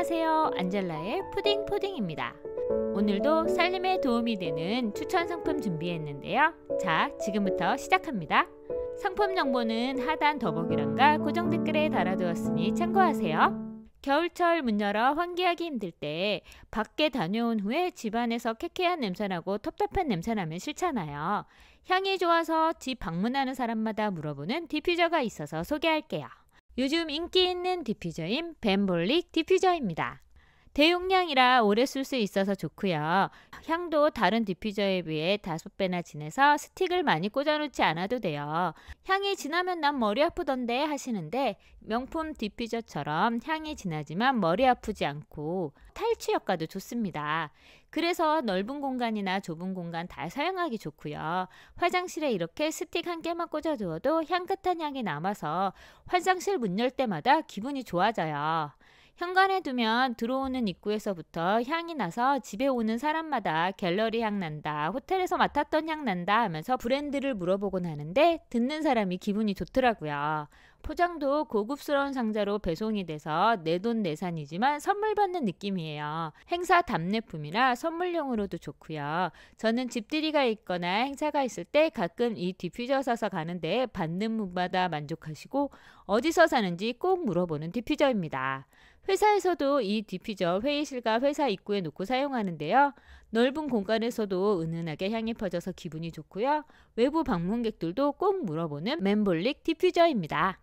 안녕하세요. 안젤라의 푸딩입니다. 오늘도 살림에 도움이 되는 추천 상품 준비했는데요. 자, 지금부터 시작합니다. 상품 정보는 하단 더보기란과 고정 댓글에 달아두었으니 참고하세요. 겨울철 문 열어 환기하기 힘들 때 밖에 다녀온 후에 집안에서 쾌쾌한 냄새나고 텁텁한 냄새나면 싫잖아요. 향이 좋아서 집 방문하는 사람마다 물어보는 디퓨저가 있어서 소개할게요. 요즘 인기 있는 디퓨저인 벤볼릭 디퓨저입니다. 대용량이라 오래 쓸 수 있어서 좋고요. 향도 다른 디퓨저에 비해 5배나 진해서 스틱을 많이 꽂아놓지 않아도 돼요. 향이 진하면 난 머리 아프던데 하시는데 명품 디퓨저처럼 향이 진하지만 머리 아프지 않고 탈취 효과도 좋습니다. 그래서 넓은 공간이나 좁은 공간 다 사용하기 좋고요. 화장실에 이렇게 스틱 한 개만 꽂아두어도 향긋한 향이 남아서 화장실 문 열 때마다 기분이 좋아져요. 현관에 두면 들어오는 입구에서부터 향이 나서 집에 오는 사람마다 갤러리 향 난다, 호텔에서 맡았던 향 난다 하면서 브랜드를 물어보곤 하는데 듣는 사람이 기분이 좋더라고요. 포장도 고급스러운 상자로 배송이 돼서 내돈내산이지만 선물 받는 느낌이에요. 행사 답례품이라 선물용으로도 좋고요. 저는 집들이가 있거나 행사가 있을 때 가끔 이 디퓨저 사서 가는데 받는 분마다 만족하시고 어디서 사는지 꼭 물어보는 디퓨저입니다. 회사에서도 이 디퓨저 회의실과 회사 입구에 놓고 사용하는데요. 넓은 공간에서도 은은하게 향이 퍼져서 기분이 좋고요. 외부 방문객들도 꼭 물어보는 멘볼릭 디퓨저입니다.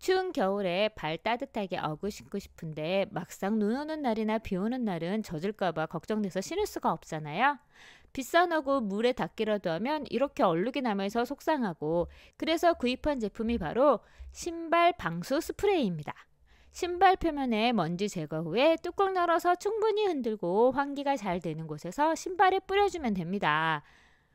추운 겨울에 발 따뜻하게 어구 신고 싶은데 막상 눈 오는 날이나 비 오는 날은 젖을까봐 걱정돼서 신을 수가 없잖아요. 비싼 어구 물에 닿기라도 하면 이렇게 얼룩이 남아서 속상하고, 그래서 구입한 제품이 바로 신발 방수 스프레이입니다. 신발 표면에 먼지 제거 후에 뚜껑 열어서 충분히 흔들고 환기가 잘 되는 곳에서 신발에 뿌려주면 됩니다.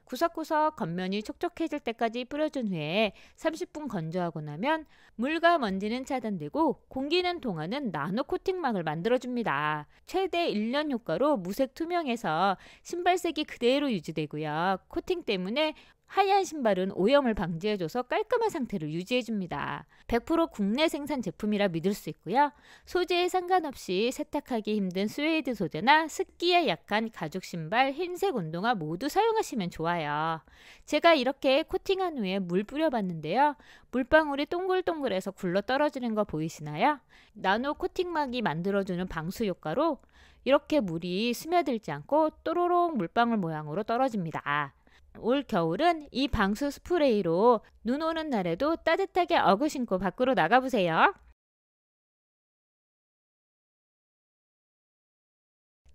구석구석 겉면이 촉촉해질 때까지 뿌려준 후에 30분 건조하고 나면 물과 먼지는 차단되고 공기는 통하는 나노 코팅막을 만들어줍니다. 최대 1년 효과로 무색 투명해서 신발색이 그대로 유지되고요. 코팅 때문에 하얀 신발은 오염을 방지해줘서 깔끔한 상태를 유지해줍니다. 100% 국내 생산 제품이라 믿을 수 있고요. 소재에 상관없이 세탁하기 힘든 스웨이드 소재나 습기에 약한 가죽 신발, 흰색 운동화 모두 사용하시면 좋아요. 제가 이렇게 코팅한 후에 물 뿌려봤는데요. 물방울이 동글동글해서 굴러 떨어지는 거 보이시나요? 나노 코팅막이 만들어주는 방수 효과로 이렇게 물이 스며들지 않고 또로록 물방울 모양으로 떨어집니다. 올 겨울은 이 방수 스프레이로 눈 오는 날에도 따뜻하게 어구 신고 밖으로 나가보세요.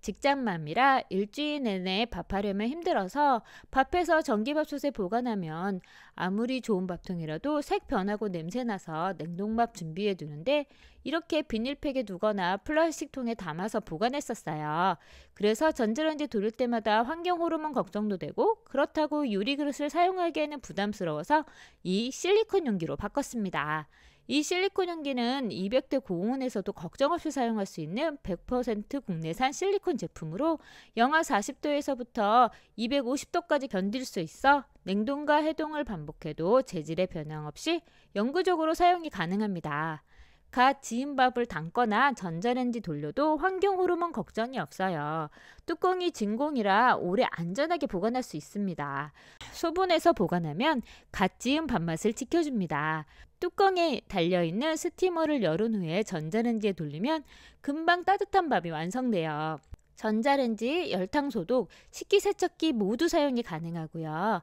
직장맘이라 일주일 내내 밥하려면 힘들어서 밥해서 전기밥솥에 보관하면 아무리 좋은 밥통이라도 색 변하고 냄새나서 냉동밥 준비해 두는데 이렇게 비닐팩에 두거나 플라스틱 통에 담아서 보관했었어요. 그래서 전자레인지 돌릴 때마다 환경 호르몬 걱정도 되고, 그렇다고 유리 그릇을 사용하기에는 부담스러워서 이 실리콘 용기로 바꿨습니다. 이 실리콘 용기는 200대 고온에서도 걱정 없이 사용할 수 있는 100% 국내산 실리콘 제품으로 영하 40도에서부터 250도까지 견딜 수 있어 냉동과 해동을 반복해도 재질의 변형 없이 영구적으로 사용이 가능합니다. 갓 지은 밥을 담거나 전자레인지 돌려도 환경 호르몬 걱정이 없어요. 뚜껑이 진공이라 오래 안전하게 보관할 수 있습니다. 소분해서 보관하면 갓 지은 밥맛을 지켜줍니다. 뚜껑에 달려있는 스티머를 열은 후에 전자레인지에 돌리면 금방 따뜻한 밥이 완성돼요. 전자레인지, 열탕 소독, 식기세척기 모두 사용이 가능하고요.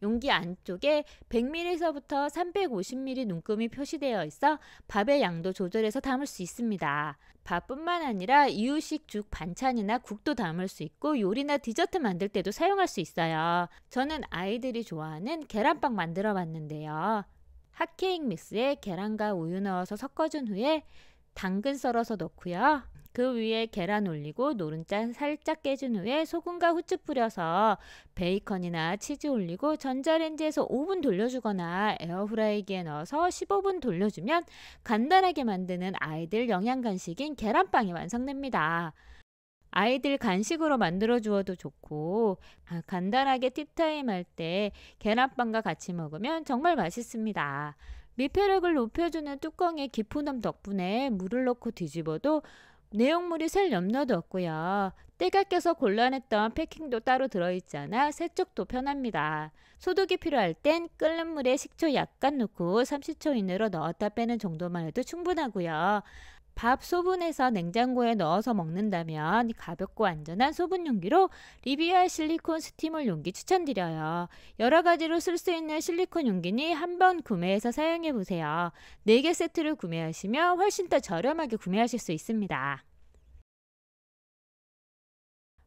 용기 안쪽에 100ml서부터 350ml 눈금이 표시되어 있어 밥의 양도 조절해서 담을 수 있습니다. 밥뿐만 아니라 이유식 죽, 반찬이나 국도 담을 수 있고 요리나 디저트 만들 때도 사용할 수 있어요. 저는 아이들이 좋아하는 계란빵 만들어 봤는데요. 핫케이크 믹스에 계란과 우유 넣어서 섞어준 후에 당근 썰어서 넣고요. 그 위에 계란 올리고 노른자 살짝 깨준 후에 소금과 후추 뿌려서 베이컨이나 치즈 올리고 전자레인지에서 5분 돌려주거나 에어프라이기에 넣어서 15분 돌려주면 간단하게 만드는 아이들 영양 간식인 계란빵이 완성됩니다. 아이들 간식으로 만들어 주어도 좋고 간단하게 티타임 할 때 계란빵과 같이 먹으면 정말 맛있습니다. 밀폐력을 높여주는 뚜껑의 기포덤 덕분에 물을 넣고 뒤집어도 내용물이 셀 염려도 없고요. 때가 껴서 곤란했던 패킹도 따로 들어있지 않아 세척도 편합니다. 소독이 필요할 땐 끓는 물에 식초 약간 넣고 30초 이내로 넣었다 빼는 정도만 해도 충분하고요. 밥 소분해서 냉장고에 넣어서 먹는다면 가볍고 안전한 소분 용기로 리비아 실리콘 스티물 용기 추천드려요. 여러 가지로 쓸 수 있는 실리콘 용기니 한번 구매해서 사용해 보세요. 4개 세트를 구매하시면 훨씬 더 저렴하게 구매하실 수 있습니다.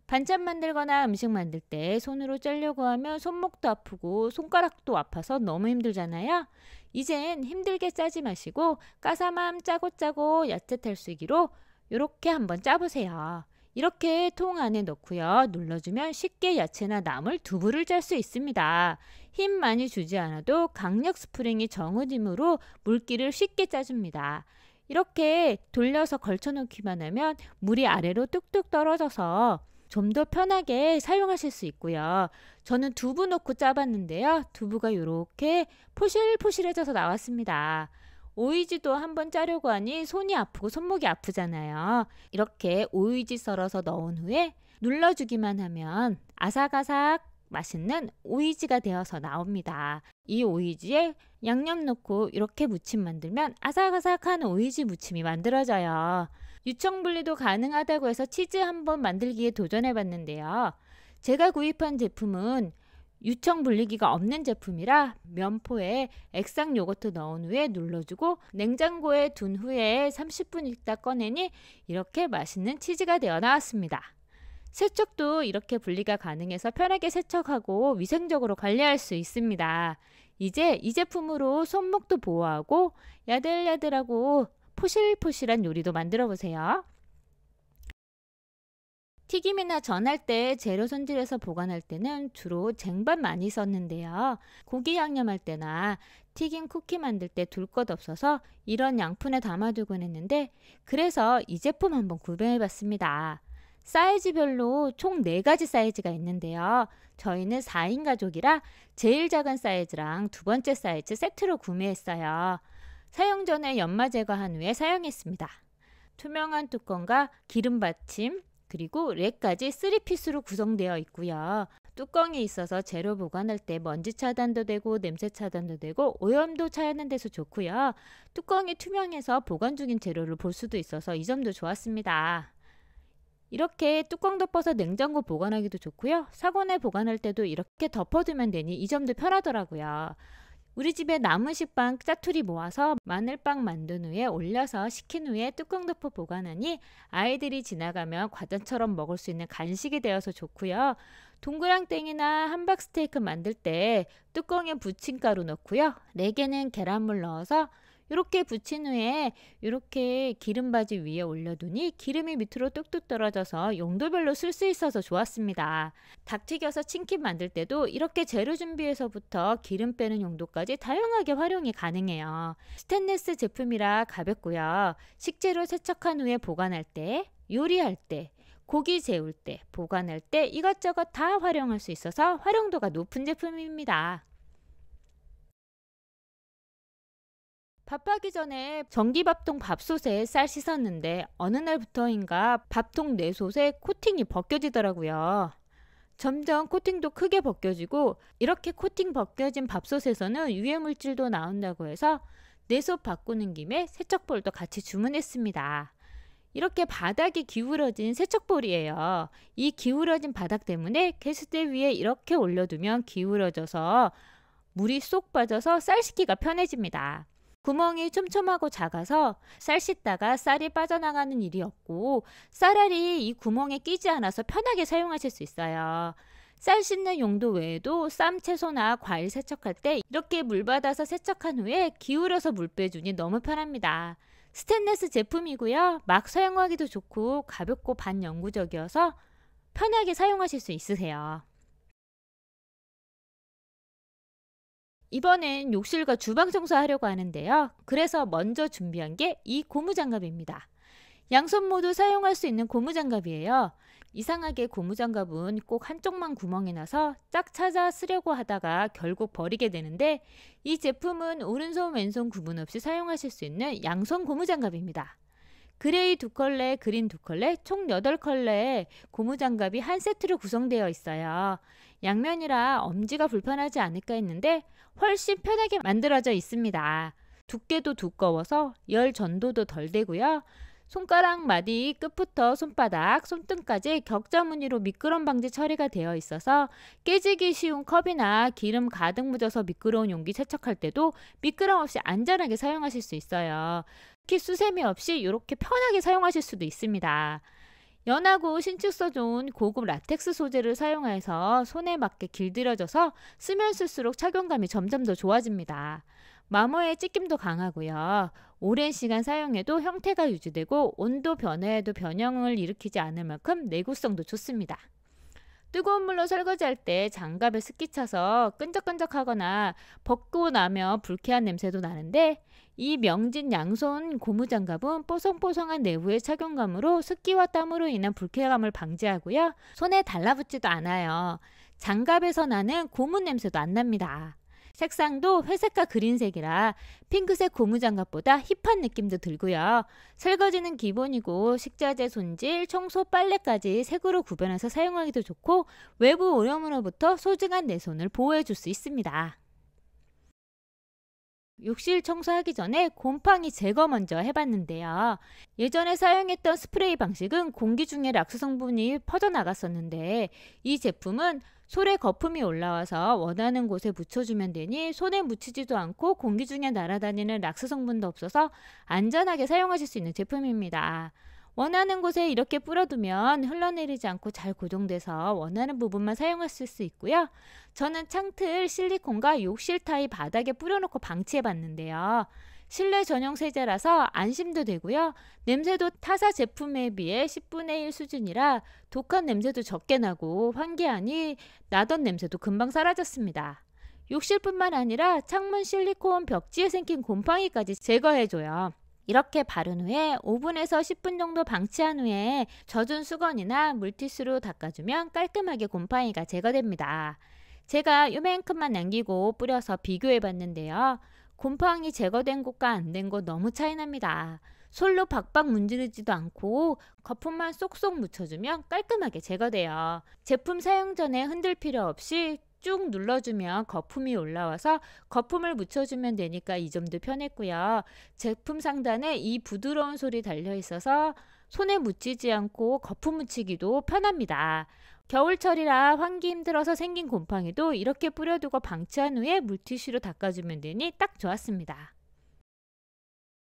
반찬 만들거나 음식 만들 때 손으로 짜려고 하면 손목도 아프고 손가락도 아파서 너무 힘들잖아요. 이젠 힘들게 짜지 마시고 까사맘 짜고 야채 탈수기로 이렇게 한번 짜보세요. 이렇게 통 안에 넣고요. 눌러주면 쉽게 야채나 나물, 두부를 짤 수 있습니다. 힘 많이 주지 않아도 강력 스프링이 정은 힘으로 물기를 쉽게 짜줍니다. 이렇게 돌려서 걸쳐놓기만 하면 물이 아래로 뚝뚝 떨어져서 좀 더 편하게 사용하실 수 있고요. 저는 두부 넣고 짜봤는데요. 두부가 이렇게 포실포실해져서 나왔습니다. 오이지도 한번 짜려고 하니 손이 아프고 손목이 아프잖아요. 이렇게 오이지 썰어서 넣은 후에 눌러주기만 하면 아삭아삭 맛있는 오이지가 되어서 나옵니다. 이 오이지에 양념 넣고 이렇게 무침 만들면 아삭아삭한 오이지 무침이 만들어져요. 유청분리도 가능하다고 해서 치즈 한번 만들기에 도전해봤는데요. 제가 구입한 제품은 유청분리기가 없는 제품이라 면포에 액상 요거트 넣은 후에 눌러주고 냉장고에 둔 후에 30분 있다 꺼내니 이렇게 맛있는 치즈가 되어 나왔습니다. 세척도 이렇게 분리가 가능해서 편하게 세척하고 위생적으로 관리할 수 있습니다. 이제 이 제품으로 손목도 보호하고 야들야들하고 포실포실한 요리도 만들어 보세요. 튀김이나 전할 때 재료 손질해서 보관할 때는 주로 쟁반 많이 썼는데요. 고기 양념할 때나 튀김 쿠키 만들 때 둘 것 없어서 이런 양푼에 담아두곤 했는데 그래서 이 제품 한번 구매해 봤습니다. 사이즈별로 총 4가지 사이즈가 있는데요. 저희는 4인 가족이라 제일 작은 사이즈랑 두 번째 사이즈 세트로 구매했어요. 사용 전에 연마 제거한 후에 사용했습니다. 투명한 뚜껑과 기름 받침 그리고 렉까지 3피스로 구성되어 있고요. 뚜껑이 있어서 재료 보관할 때 먼지 차단도 되고 냄새 차단도 되고 오염도 차는 데서 좋고요. 뚜껑이 투명해서 보관 중인 재료를 볼 수도 있어서 이 점도 좋았습니다. 이렇게 뚜껑 덮어서 냉장고 보관하기도 좋고요. 사골에 보관할 때도 이렇게 덮어두면 되니 이 점도 편하더라고요. 우리 집에 남은 식빵 짜투리 모아서 마늘빵 만든 후에 올려서 식힌 후에 뚜껑 덮어 보관하니 아이들이 지나가면 과자처럼 먹을 수 있는 간식이 되어서 좋고요. 동그랑땡이나 함박스테이크 만들 때 뚜껑에 부침가루 넣고요. 4개는 계란물 넣어서 이렇게 부친 후에 이렇게 기름바지 위에 올려두니 기름이 밑으로 뚝뚝 떨어져서 용도별로 쓸 수 있어서 좋았습니다. 닭 튀겨서 치킨 만들 때도 이렇게 재료 준비에서부터 기름 빼는 용도까지 다양하게 활용이 가능해요. 스테인리스 제품이라 가볍고요. 식재료 세척한 후에 보관할 때, 요리할 때, 고기 재울 때, 보관할 때 이것저것 다 활용할 수 있어서 활용도가 높은 제품입니다. 밥하기 전에 전기밥통 밥솥에 쌀 씻었는데 어느 날부터인가 밥통 내솥에 코팅이 벗겨지더라고요. 점점 코팅도 크게 벗겨지고 이렇게 코팅 벗겨진 밥솥에서는 유해물질도 나온다고 해서 내솥 바꾸는 김에 세척볼도 같이 주문했습니다. 이렇게 바닥이 기울어진 세척볼이에요. 이 기울어진 바닥 때문에 개수대 위에 이렇게 올려두면 기울어져서 물이 쏙 빠져서 쌀 씻기가 편해집니다. 구멍이 촘촘하고 작아서 쌀 씻다가 쌀이 빠져나가는 일이 없고 쌀알이 이 구멍에 끼지 않아서 편하게 사용하실 수 있어요. 쌀 씻는 용도 외에도 쌈, 채소나 과일 세척할 때 이렇게 물 받아서 세척한 후에 기울여서 물 빼주니 너무 편합니다. 스테인리스 제품이고요. 막 사용하기도 좋고 가볍고 반영구적이어서 편하게 사용하실 수 있으세요. 이번엔 욕실과 주방 청소하려고 하는데요. 그래서 먼저 준비한 게 이 고무장갑입니다. 양손 모두 사용할 수 있는 고무장갑이에요. 이상하게 고무장갑은 꼭 한쪽만 구멍이 나서 짝 찾아 쓰려고 하다가 결국 버리게 되는데, 이 제품은 오른손 왼손 구분 없이 사용하실 수 있는 양손 고무장갑입니다. 그레이 2컬레, 그린 2컬레, 총 8컬레의 고무장갑이 한 세트로 구성되어 있어요. 양면이라 엄지가 불편하지 않을까 했는데 훨씬 편하게 만들어져 있습니다. 두께도 두꺼워서 열 전도도 덜 되고요. 손가락 마디 끝부터 손바닥, 손등까지 격자 무늬로 미끄럼 방지 처리가 되어 있어서 깨지기 쉬운 컵이나 기름 가득 묻어서 미끄러운 용기 세척할 때도 미끄럼 없이 안전하게 사용하실 수 있어요. 특히 수세미 없이 이렇게 편하게 사용하실 수도 있습니다. 연하고 신축성 좋은 고급 라텍스 소재를 사용해서 손에 맞게 길들여져서 쓰면 쓸수록 착용감이 점점 더 좋아집니다. 마모의 찢김도 강하고요. 오랜 시간 사용해도 형태가 유지되고 온도 변화에도 변형을 일으키지 않을 만큼 내구성도 좋습니다. 뜨거운 물로 설거지할 때 장갑에 습기 차서 끈적끈적하거나 벗고 나면 불쾌한 냄새도 나는데, 이 명진 양손 고무장갑은 뽀송뽀송한 내부의 착용감으로 습기와 땀으로 인한 불쾌감을 방지하고요. 손에 달라붙지도 않아요. 장갑에서 나는 고무 냄새도 안 납니다. 색상도 회색과 그린색이라 핑크색 고무장갑보다 힙한 느낌도 들고요. 설거지는 기본이고 식자재 손질, 청소, 빨래까지 색으로 구별해서 사용하기도 좋고 외부 오염으로부터 소중한 내 손을 보호해 줄 수 있습니다. 욕실 청소하기 전에 곰팡이 제거 먼저 해봤는데요. 예전에 사용했던 스프레이 방식은 공기 중에 락스 성분이 퍼져나갔었는데, 이 제품은 솔에 거품이 올라와서 원하는 곳에 묻혀주면 되니 손에 묻히지도 않고 공기 중에 날아다니는 락스 성분도 없어서 안전하게 사용하실 수 있는 제품입니다. 원하는 곳에 이렇게 뿌려두면 흘러내리지 않고 잘 고정돼서 원하는 부분만 사용하실 수 있고요. 저는 창틀 실리콘과 욕실 타입 바닥에 뿌려놓고 방치해봤는데요. 실내 전용 세제라서 안심도 되고요. 냄새도 타사 제품에 비해 10분의 1 수준이라 독한 냄새도 적게 나고 환기하니 나던 냄새도 금방 사라졌습니다. 욕실뿐만 아니라 창문 실리콘 벽지에 생긴 곰팡이까지 제거해줘요. 이렇게 바른 후에 5분에서 10분 정도 방치한 후에 젖은 수건이나 물티슈로 닦아주면 깔끔하게 곰팡이가 제거됩니다. 제가 요만큼만 남기고 뿌려서 비교해봤는데요. 곰팡이 제거된 곳과 안 된 곳 너무 차이 납니다. 솔로 박박 문지르지도 않고 거품만 쏙쏙 묻혀주면 깔끔하게 제거돼요. 제품 사용 전에 흔들 필요 없이 쭉 눌러주면 거품이 올라와서 거품을 묻혀주면 되니까 이 점도 편했고요. 제품 상단에 이 부드러운 솔이 달려있어서 손에 묻히지 않고 거품 묻히기도 편합니다. 겨울철이라 환기 힘들어서 생긴 곰팡이도 이렇게 뿌려두고 방치한 후에 물티슈로 닦아주면 되니 딱 좋았습니다.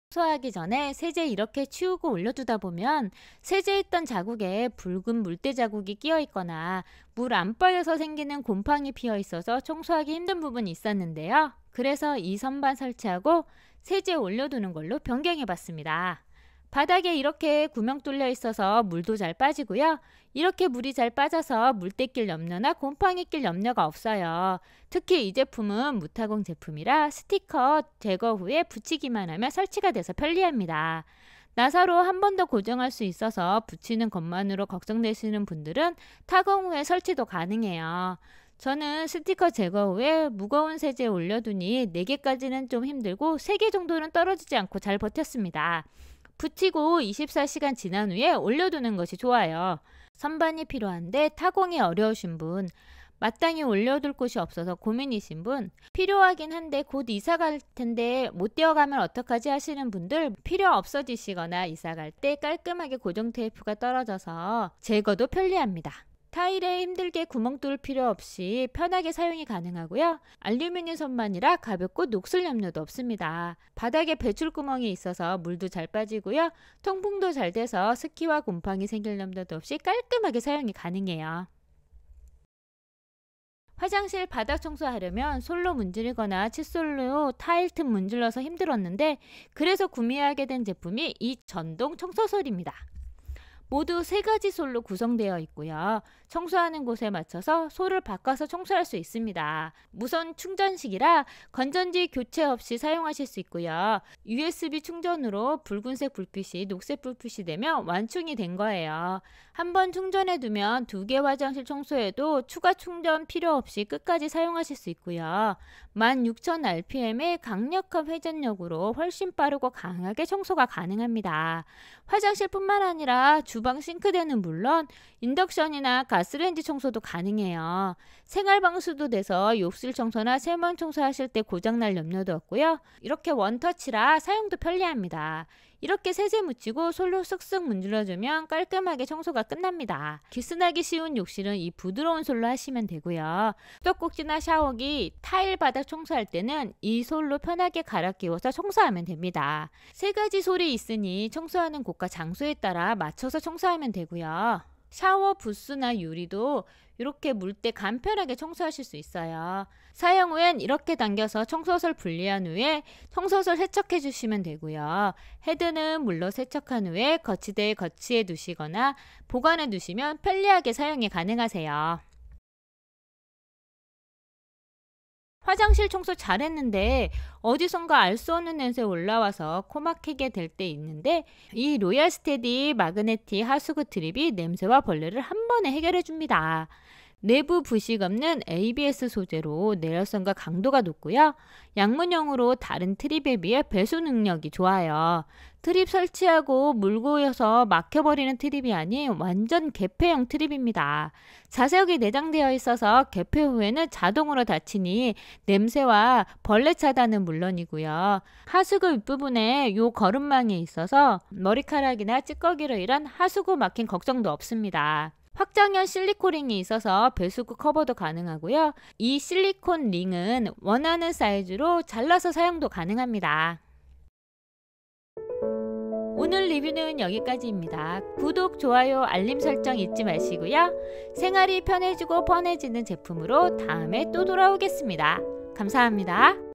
청소하기 전에 세제 이렇게 치우고 올려두다 보면 세제에 있던 자국에 붉은 물때 자국이 끼어 있거나 물 안 빠져서 생기는 곰팡이 피어 있어서 청소하기 힘든 부분이 있었는데요. 그래서 이 선반 설치하고 세제 올려두는 걸로 변경해 봤습니다. 바닥에 이렇게 구멍 뚫려 있어서 물도 잘 빠지고요. 이렇게 물이 잘 빠져서 물때 낄 염려나 곰팡이 낄 염려가 없어요. 특히 이 제품은 무타공 제품이라 스티커 제거 후에 붙이기만 하면 설치가 돼서 편리합니다. 나사로 한 번 더 고정할 수 있어서 붙이는 것만으로 걱정되시는 분들은 타공 후에 설치도 가능해요. 저는 스티커 제거 후에 무거운 세제에 올려두니 4개까지는 좀 힘들고 3개 정도는 떨어지지 않고 잘 버텼습니다. 붙이고 24시간 지난 후에 올려두는 것이 좋아요. 선반이 필요한데 타공이 어려우신 분, 마땅히 올려둘 곳이 없어서 고민이신 분, 필요하긴 한데 곧 이사 갈 텐데 못 떼어가면 어떡하지 하시는 분들, 필요 없어지시거나 이사 갈 때 깔끔하게 고정 테이프가 떨어져서 제거도 편리합니다. 타일에 힘들게 구멍 뚫을 필요 없이 편하게 사용이 가능하고요. 알루미늄 선반이라 가볍고 녹슬 염려도 없습니다. 바닥에 배출구멍이 있어서 물도 잘 빠지고요. 통풍도 잘 돼서 습기와 곰팡이 생길 염려도 없이 깔끔하게 사용이 가능해요. 화장실 바닥 청소하려면 솔로 문지르거나 칫솔로 타일 틈 문질러서 힘들었는데, 그래서 구매하게 된 제품이 이 전동 청소솔입니다. 모두 3가지 솔로 구성되어 있고요. 청소하는 곳에 맞춰서 솔을 바꿔서 청소할 수 있습니다. 무선 충전식이라 건전지 교체 없이 사용하실 수 있고요. USB 충전으로 붉은색 불빛이 녹색 불빛이 되면 완충이 된 거예요. 한번 충전해 두면 2개 화장실 청소에도 추가 충전 필요 없이 끝까지 사용하실 수 있고요. 16,000rpm의 강력한 회전력으로 훨씬 빠르고 강하게 청소가 가능합니다. 화장실뿐만 아니라 주방 싱크대는 물론 인덕션이나 가스레인지 청소도 가능해요. 생활방수도 돼서 욕실 청소나 세면 청소하실 때 고장날 염려도 없고요. 이렇게 원터치라 사용도 편리합니다. 이렇게 세제 묻히고 솔로 쓱쓱 문질러주면 깔끔하게 청소가 끝납니다. 기스나기 쉬운 욕실은 이 부드러운 솔로 하시면 되고요. 수도꼭지나 샤워기, 타일 바닥 청소할 때는 이 솔로 편하게 갈아 끼워서 청소하면 됩니다. 3가지 솔이 있으니 청소하는 곳과 장소에 따라 맞춰서 청소하면 되고요. 샤워 부스나 유리도 이렇게 물 때 간편하게 청소하실 수 있어요. 사용 후엔 이렇게 당겨서 청소솔 분리한 후에 청소솔 세척해 주시면 되고요. 헤드는 물로 세척한 후에 거치대에 거치해 두시거나 보관해 두시면 편리하게 사용이 가능하세요. 화장실 청소 잘했는데 어디선가 알 수 없는 냄새 올라와서 코 막히게 될 때 있는데 이 로얄 스테디 마그네틱 하수구 트립이 냄새와 벌레를 한 번에 해결해 줍니다. 내부 부식 없는 ABS 소재로 내열성과 강도가 높고요. 양문형으로 다른 트립에 비해 배수 능력이 좋아요. 트립 설치하고 물 고여서 막혀버리는 트립이 아닌 완전 개폐형 트립입니다. 자석이 내장되어 있어서 개폐 후에는 자동으로 닫히니 냄새와 벌레 차단은 물론이고요. 하수구 윗부분에 요 거름망이 있어서 머리카락이나 찌꺼기로 인한 하수구 막힌 걱정도 없습니다. 확장형 실리콘 링이 있어서 배수구 커버도 가능하고요. 이 실리콘 링은 원하는 사이즈로 잘라서 사용도 가능합니다. 오늘 리뷰는 여기까지입니다. 구독, 좋아요, 알림 설정 잊지 마시고요. 생활이 편해지고 뻔해지는 제품으로 다음에 또 돌아오겠습니다. 감사합니다.